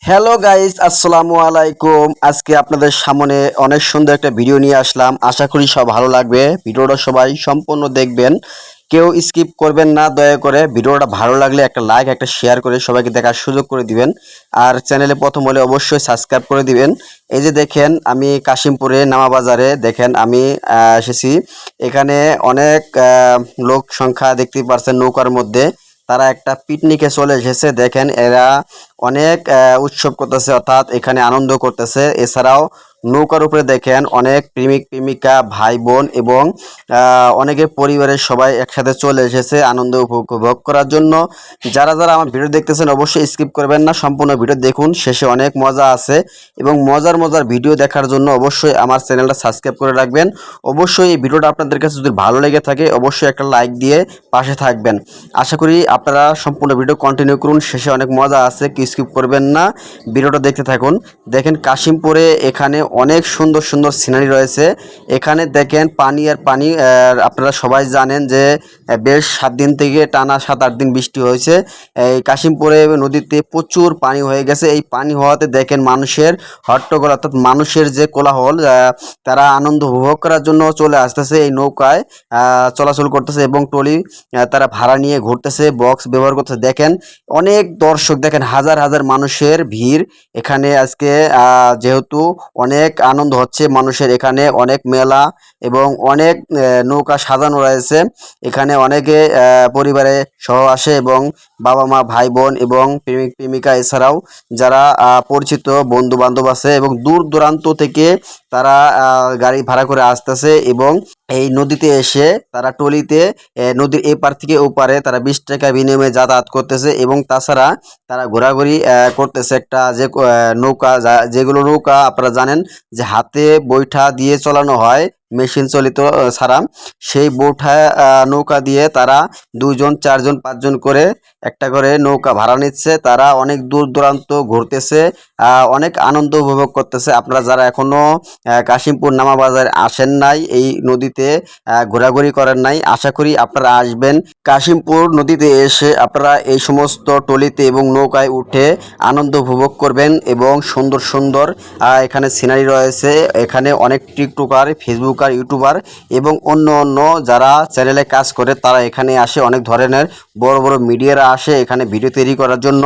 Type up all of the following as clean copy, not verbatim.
Hello guys, আসসালামু আলাইকুম। আজকে আপনাদের সামনে অনেক সুন্দর একটা ভিডিও নিয়ে আসলাম। আশা করি সব ভালো লাগবে। ভিডিওটা সবাই সম্পূর্ণ দেখবেন, কেউ স্কিপ করবেন না। দয়া করে ভিডিওটা ভালো লাগলে একটা লাইক একটা শেয়ার করে সবাইকে দেখার সুযোগ করে দিবেন। আর চ্যানেলে প্রথম হলে অবশ্যই সাবস্ক্রাইব করে দিবেন। এই যে দেখেন, আমি কাশিমপুরে নামাবাজারে দেখেন আমি এসেছি। এখানে অনেক লোক সংখ্যা দেখতে পাচ্ছেন নৌকার মধ্যে। তারা একটা পিকনিকে চলে এসেছে। দেখেন এরা অনেক উৎসব করতেছে, অর্থাৎ এখানে আনন্দ করতেছে। এছাড়াও নৌকার উপরে দেখেন অনেক প্রেমিক প্রেমিকা ভাই বোন এবং অনেকের পরিবারের সবাই একসাথে চলে এসেছে আনন্দ উপভোগ করার জন্য। যারা যারা আমার ভিডিও দেখতেছেন অবশ্যই স্কিপ করবেন না, সম্পূর্ণ ভিডিও দেখুন। শেষে অনেক মজা আছে এবং মজার মজার ভিডিও দেখার জন্য অবশ্যই আমার চ্যানেলটা সাবস্ক্রাইব করে রাখবেন। অবশ্যই এই ভিডিওটা আপনাদের কাছে যদি ভালো লেগে থাকে অবশ্যই একটা লাইক দিয়ে পাশে থাকবেন। আশা করি আপনারা সম্পূর্ণ ভিডিও কন্টিনিউ করুন, শেষে অনেক মজা আছে, কি স্কিপ করবেন না, ভিডিওটা দেখতে থাকুন। দেখেন কাশিমপুরে এখানে অনেক সুন্দর সুন্দর সিনারি রয়েছে। এখানে দেখেন পানি আর পানি। আপনারা সবাই জানেন যে বেশ 7 দিন থেকে টানা 7-8 দিন বৃষ্টি হয়েছে। এই কাশিমপুরে নদীতে প্রচুর পানি হয়ে গেছে। এই পানি হওয়াতে দেখেন মানুষের হট্টগোল, অর্থাৎ মানুষের যে কোলাহল, তারা আনন্দ উপভোগ করার জন্য চলে আসতেছে এই নৌকায়, চলাচল করতেছে এবং ট্রলি তারা ভাড়া নিয়ে ঘুরতেছে, বক্স ব্যবহার করতেছে। দেখেন অনেক দর্শক, দেখেন হাজার হাজার মানুষের ভিড় এখানে আজকে। যেহেতু অনেক আনন্দ হচ্ছে মানুষের, এখানে অনেক মেলা এবং অনেক নৌকা সাজানো রয়েছে। এখানে অনেকে পরিবারে সহ আসে এবং বাবা মা ভাই বোন এবং প্রেমিক প্রেমিকা, এছাড়াও যারা পরিচিত বন্ধু বান্ধব আছে এবং দূর দূরান্ত থেকে তারা গাড়ি ভাড়া করে আসতেছে এবং এই নদীতে এসে তারা ট্রলিতে নদীর এপার থেকে ওপারে তারা 20 টাকা বিনিময়ে যাতায়াত করতেছে এবং তাছাড়া তারা ঘোরাঘুরি করতেছে। একটা যে নৌকা, যেগুলো নৌকা আপনারা জানেন যে হাতে বৈঠা দিয়ে চালানো হয়, মেশিন চালিত ছাড়া, সেই বৈঠা নৌকা দিয়ে তারা 2 জন 4 জন 5 জন করে একটা করে নৌকা ভাড়া নিচ্ছে। তারা অনেক দূর দূরান্ত ঘুরতেছে, অনেক আনন্দ উপভোগ করতেছে। আপনারা যারা এখনো কাশিমপুর নামাবাজার আসেন নাই, এই নদীতে ঘোরাঘুরি করেন নাই, আশা করি আপনারা আসবেন। কাশিমপুর নদীতে এসে আপনারা এই সমস্ত ট্রলিতে এবং নৌকায় উঠে আনন্দ উপভোগ করবেন এবং সুন্দর সুন্দর এখানে সিনারি রয়েছে। এখানে অনেক টিকটকার, ফেসবুকার, ইউটিউবার এবং অন্য অন্য যারা চ্যানেলে কাজ করে তারা এখানে আসে। অনেক ধরনের বড় বড় মিডিয়ারা আসে এখানে ভিডিও তৈরি করার জন্য।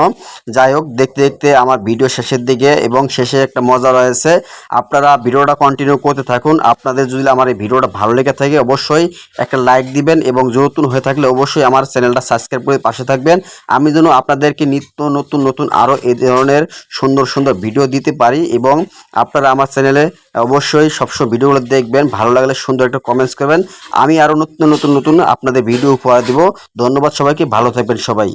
যাই হোক, দেখতে দেখতে আমার ভিডিও শেষের দিকে এবং শেষে একটা মজা রয়েছে। আপনারা ভিডিওটা কন্টিনিউ করতে থাকুন। আপনাদের যদি আমার এই ভিডিওটা ভালো লেগে থাকে অবশ্যই একটা লাইক দিবেন এবং নতুন হয়ে থাকলে অবশ্যই আমার চ্যানেলটা সাবস্ক্রাইব করে পাশে থাকবেন। আমি যেন আপনাদেরকে নিত্য নতুন নতুন আরও এই ধরনের সুন্দর সুন্দর ভিডিও দিতে পারি এবং আপনারা আমার চ্যানেলে অবশ্যই সবসময় ভিডিওগুলো দেখবেন। ভালো লাগলে সুন্দর একটা কমেন্টস করবেন। আমি আরও নতুন নতুন নতুন আপনাদের ভিডিও উপহার দিব। ধন্যবাদ সবাইকে, ভালো থাকবেন সবাই।